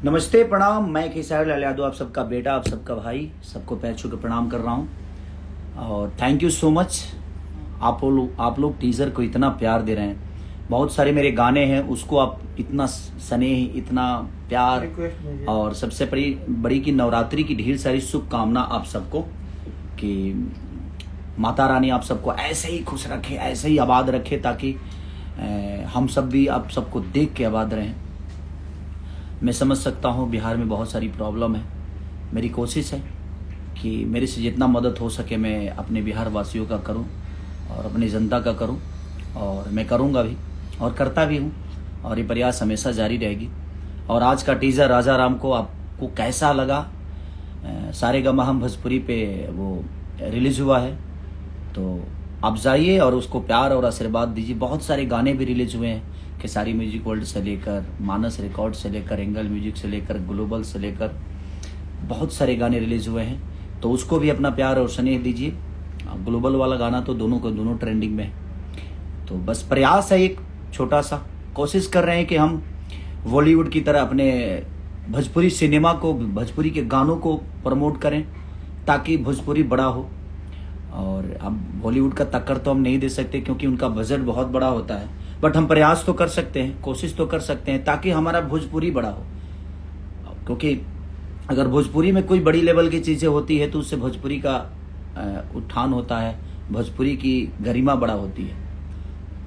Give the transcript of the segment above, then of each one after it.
नमस्ते, प्रणाम। मैं केसारी लाल यादव, आप सबका बेटा, आप सबका भाई, सबको पैर छू के प्रणाम कर रहा हूँ। और थैंक यू सो मच। आप लोग टीज़र को इतना प्यार दे रहे हैं। बहुत सारे मेरे गाने हैं, उसको आप इतना स्नेह, इतना प्यार, और सबसे बड़ी की नवरात्रि की ढेर सारी शुभकामना आप सबको, कि माता रानी आप सबको ऐसे ही खुश रखे, ऐसे ही आबाद रखे, ताकि हम सब भी आप सबको देख के आबाद रहें। मैं समझ सकता हूँ बिहार में बहुत सारी प्रॉब्लम है। मेरी कोशिश है कि मेरे से जितना मदद हो सके मैं अपने बिहार वासियों का करूँ और अपनी जनता का करूँ, और मैं करूँगा भी और करता भी हूँ, और ये प्रयास हमेशा जारी रहेगी। और आज का टीज़र राजा राम को आपको कैसा लगा? सारेगामा हम भोजपुरी पे वो रिलीज़ हुआ है, तो आप जाइए और उसको प्यार और आशीर्वाद दीजिए। बहुत सारे गाने भी रिलीज हुए हैं, खेसारी म्यूजिक वर्ल्ड से लेकर, मानस रिकॉर्ड से लेकर, एंगल म्यूजिक से लेकर, ग्लोबल से लेकर, बहुत सारे गाने रिलीज हुए हैं, तो उसको भी अपना प्यार और स्नेह दीजिए। ग्लोबल वाला गाना तो दोनों ट्रेंडिंग में है। तो बस प्रयास है, एक छोटा सा कोशिश कर रहे हैं कि हम बॉलीवुड की तरह अपने भोजपुरी सिनेमा को, भोजपुरी के गानों को प्रमोट करें, ताकि भोजपुरी बड़ा हो। और अब बॉलीवुड का टक्कर तो हम नहीं दे सकते, क्योंकि उनका बजट बहुत बड़ा होता है, बट हम प्रयास तो कर सकते हैं, कोशिश तो कर सकते हैं, ताकि हमारा भोजपुरी बड़ा हो। क्योंकि अगर भोजपुरी में कोई बड़ी लेवल की चीज़ें होती है, तो उससे भोजपुरी का उत्थान होता है, भोजपुरी की गरिमा बड़ा होती है।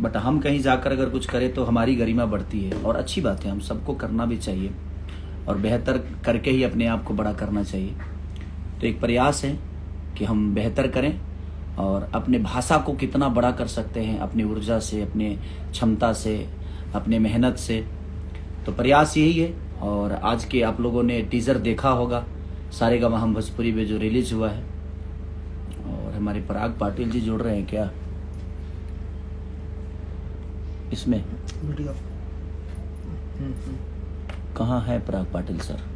बट हम कहीं जाकर अगर कुछ करें तो हमारी गरिमा बढ़ती है, और अच्छी बात है, हम सबको करना भी चाहिए, और बेहतर करके ही अपने आप को बड़ा करना चाहिए। तो एक प्रयास है कि हम बेहतर करें, और अपने भाषा को कितना बड़ा कर सकते हैं अपनी ऊर्जा से, अपने क्षमता से, अपने मेहनत से। तो प्रयास यही है। और आज के आप लोगों ने टीज़र देखा होगा सारेगामा हम भोजपुरी में जो रिलीज हुआ है। और हमारे पराग पाटिल जी जुड़ रहे हैं क्या इसमें? वीडियो कहाँ है पराग पाटिल सर?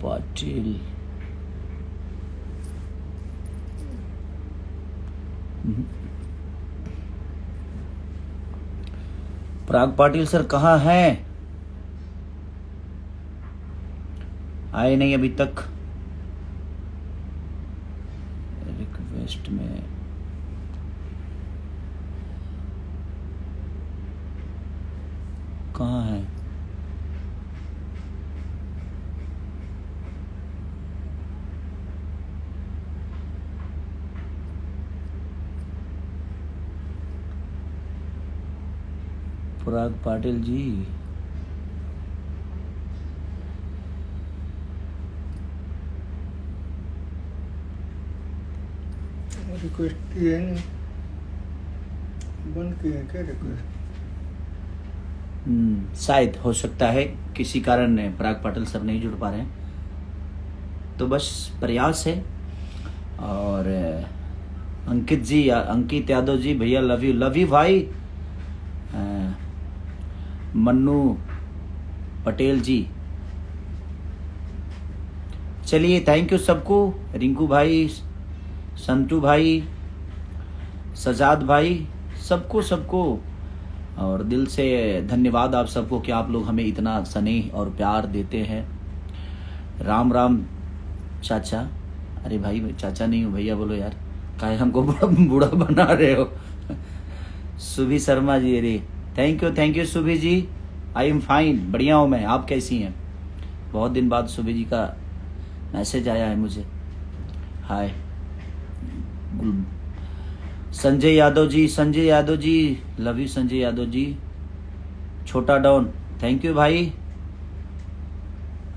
पाटिल पराग पाटिल सर कहाँ हैं? आए नहीं अभी तक। रिक्वेस्ट में कहाँ है? पराग पाटिल जी, रिक्वेस्ट ये नहीं बंद किया क्या रिक्वेस्ट? शायद हो सकता है किसी कारण पराग पाटिल सर नहीं जुड़ पा रहे हैं। तो बस प्रयास है। और अंकित यादव जी, भैया लव यू भाई। मन्नू पटेल जी, चलिए थैंक यू सबको। रिंकू भाई, संतू भाई, सजाद भाई, सबको और दिल से धन्यवाद आप सबको कि आप लोग हमें इतना स्नेह और प्यार देते हैं। राम राम चाचा। अरे भाई चाचा नहीं हूँ, भैया बोलो यार, काहे हमको बूढ़ा बना रहे हो। सुभी शर्मा जी, अरे thank you Subhi ji. I am fine, बढ़िया हूँ मैं, आप कैसी हैं? बहुत दिन बाद सुभी जी का मैसेज आया है मुझे। हाय। Sanjay Yadav ji, love you Sanjay Yadav ji. छोटा डॉन, थैंक यू भाई,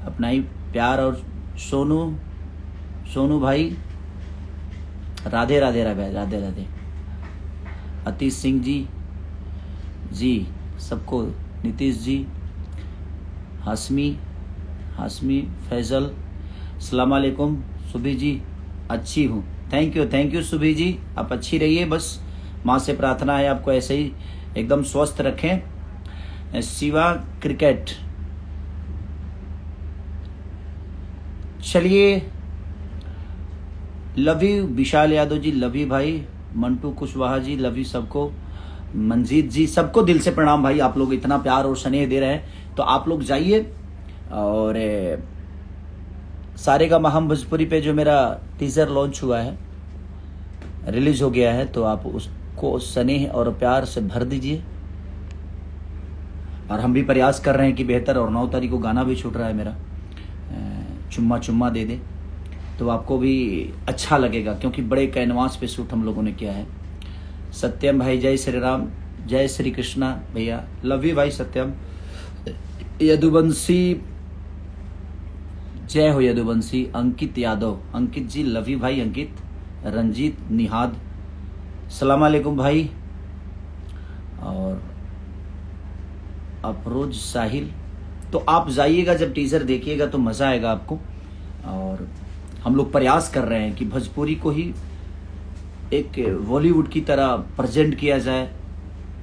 अपना ही प्यार। और सोनू भाई, राधे राधे। अतीश सिंह जी सबको, नीतीश जी, हाशमी फैजल, अस्सलाम वालेकुम। सुभी जी, अच्छी हूँ, थैंक यू सुभी जी, आप अच्छी रहिए। बस माँ से प्रार्थना है आपको ऐसे ही एकदम स्वस्थ रखें। शिवा क्रिकेट, चलिए, love you Vishal Yadav ji, love you भाई, मंटू कुशवाहा जी, लव यू सबको, मंजीत जी, सबको दिल से प्रणाम भाई। आप लोग इतना प्यार और स्नेह दे रहे हैं तो आप लोग जाइए और सारेगामा हम भोजपुरी पे जो मेरा टीजर लॉन्च हुआ है, रिलीज हो गया है, तो आप उसको स्नेह और प्यार से भर दीजिए। और हम भी प्रयास कर रहे हैं कि बेहतर, और 9 तारीख को गाना भी छूट रहा है मेरा, चुम्मा चुम्मा दे दे, तो आपको भी अच्छा लगेगा क्योंकि बड़े कैनवास पे शूट हम लोगों ने किया है। सत्यम भाई, जय श्री राम, जय श्री कृष्णा भैया, लव यू भाई सत्यम। यदुवंशी, जय हो यदुवंशी। अंकित यादव, अंकित जी लव यू भाई अंकित। रंजीत निहाद, सलाम अलैकुम भाई। और अफरोज साहिल, तो आप जाइएगा, जब टीजर देखिएगा तो मजा आएगा आपको। और हम लोग प्रयास कर रहे हैं कि भोजपुरी को ही एक बॉलीवुड की तरह प्रेजेंट किया जाए,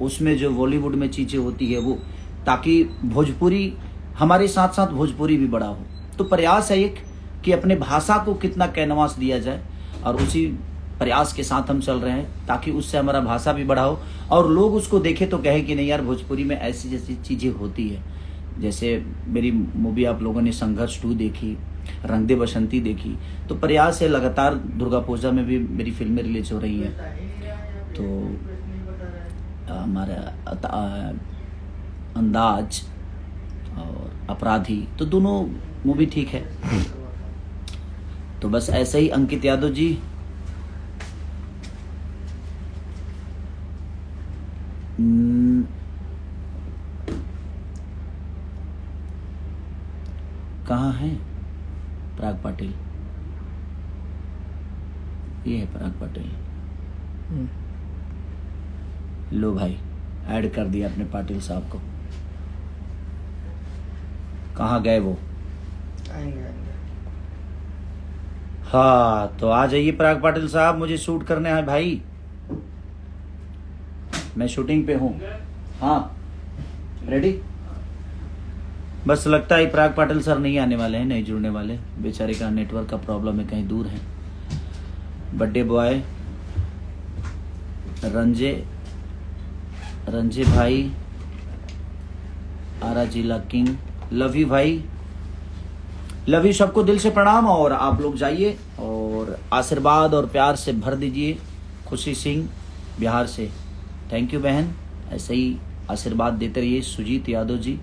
उसमें जो बॉलीवुड में चीजें होती है वो, ताकि भोजपुरी हमारे साथ साथ भोजपुरी भी बड़ा हो। तो प्रयास है एक कि अपने भाषा को कितना कैनवास दिया जाए, और उसी प्रयास के साथ हम चल रहे हैं ताकि उससे हमारा भाषा भी बढ़ा हो और लोग उसको देखें तो कहे कि नहीं यार, भोजपुरी में ऐसी जैसी चीज़ें होती है। जैसे मेरी मूवी आप लोगों ने संघर्ष 2 देखी, रंग दे बसंती देखी, तो प्रयास है लगातार दुर्गा पूजा में भी मेरी फिल्में रिलीज हो रही हैं। तो हमारा अंदाज और अपराधी, तो दोनों मूवी ठीक है। तो बस ऐसे ही। अंकित यादव जी, कहाँ है पराग पाटिल? ये है पराग पाटिल। लो भाई, ऐड कर दिया अपने पाटिल साहब को। कहाँ गए वो? आएंगे। हाँ, तो आ जाइए पराग पाटिल साहब, मुझे शूट करने हैं भाई, मैं शूटिंग पे हूँ। हाँ, रेडी। बस लगता है पराग पाटिल सर नहीं आने वाले हैं, नहीं जुड़ने वाले, बेचारे का नेटवर्क का प्रॉब्लम है, कहीं दूर है। बर्थडे बॉय रंजे भाई, आरा जिला किंग, लव यू भाई, लव यू सबको दिल से प्रणाम। और आप लोग जाइए और आशीर्वाद और प्यार से भर दीजिए। खुशी सिंह बिहार से, थैंक यू बहन, ऐसे ही आशीर्वाद देते रहिए। सुजीत यादव जी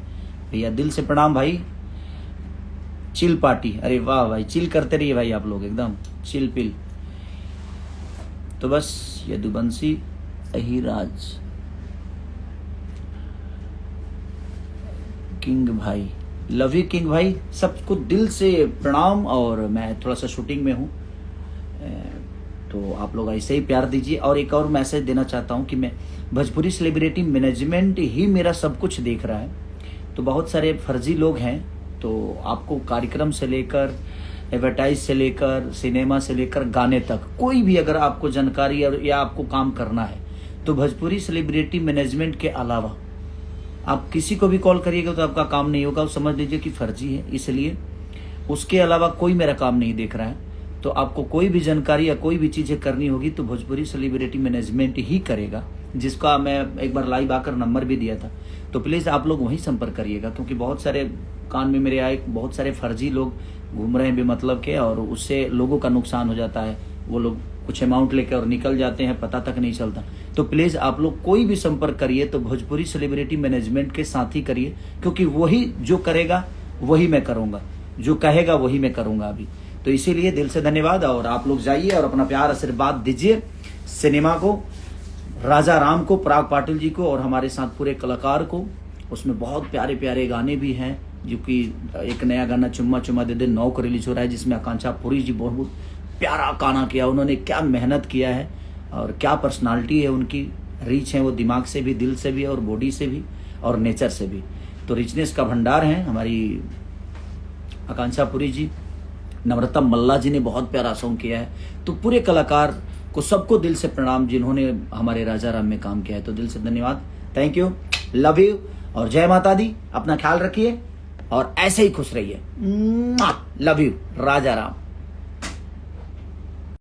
भैया, दिल से प्रणाम भाई। चिल पार्टी, अरे वाह भाई, चिल करते रहिए भाई, आप लोग एकदम चिल पिल। तो बस यदुवंशी अहिराज, किंग भाई, लव यू किंग भाई, सबको दिल से प्रणाम। और मैं थोड़ा सा शूटिंग में हूँ, तो आप लोग ऐसे ही प्यार दीजिए। और एक और मैसेज देना चाहता हूँ कि मैं भोजपुरी सेलिब्रिटी मैनेजमेंट ही मेरा सब कुछ देख रहा है, तो बहुत सारे फर्जी लोग हैं। तो आपको कार्यक्रम से लेकर, एडवर्टाइज से लेकर, सिनेमा से लेकर गाने तक, कोई भी अगर आपको जानकारी या आपको काम करना है, तो भोजपुरी सेलिब्रिटी मैनेजमेंट के अलावा आप किसी को भी कॉल करिएगा तो आपका काम नहीं होगा, समझ लीजिए कि फर्जी है। इसलिए उसके अलावा कोई मेरा काम नहीं देख रहा है। तो आपको कोई भी जानकारी या कोई भी चीज़ें करनी होगी तो भोजपुरी सेलिब्रिटी मैनेजमेंट ही करेगा, जिसका मैं एक बार लाइव आकर नंबर भी दिया था। तो प्लीज़ आप लोग वहीं संपर्क करिएगा, क्योंकि बहुत सारे कान में मेरे आए, बहुत सारे फर्जी लोग घूम रहे हैं बेमतलब के, और उससे लोगों का नुकसान हो जाता है। वो लोग कुछ अमाउंट लेकर और निकल जाते हैं, पता तक नहीं चलता। तो प्लीज़ आप लोग कोई भी संपर्क करिए तो भोजपुरी सेलिब्रिटी मैनेजमेंट के साथ ही करिए, क्योंकि वही जो करेगा वही मैं करूँगा, जो कहेगा वही मैं करूँगा अभी। तो इसीलिए दिल से धन्यवाद। और आप लोग जाइए और अपना प्यार आशीर्वाद दीजिए सिनेमा को, राजा राम को, पराग पाटिल जी को और हमारे साथ पूरे कलाकार को। उसमें बहुत प्यारे प्यारे गाने भी हैं, जो कि एक नया गाना चुम्मा चुम्मा दे दे 9 को रिलीज हो रहा है, जिसमें आकांक्षा पुरी जी बहुत प्यारा गाना किया। उन्होंने क्या मेहनत किया है और क्या पर्सनालिटी है उनकी, रीच है वो दिमाग से भी, दिल से भी और बॉडी से भी और नेचर से भी। तो रिचनेस का भंडार है हमारी आकांक्षा पुरी जी। नम्रता मल्ला जी ने बहुत प्यारा सॉन्ग किया है। तो पूरे कलाकार को सबको दिल से प्रणाम जिन्होंने हमारे राजा राम में काम किया है। तो दिल से धन्यवाद, थैंक यू, लव यू और जय माता दी। अपना ख्याल रखिए और ऐसे ही खुश रहिए। Love you. राजा राम।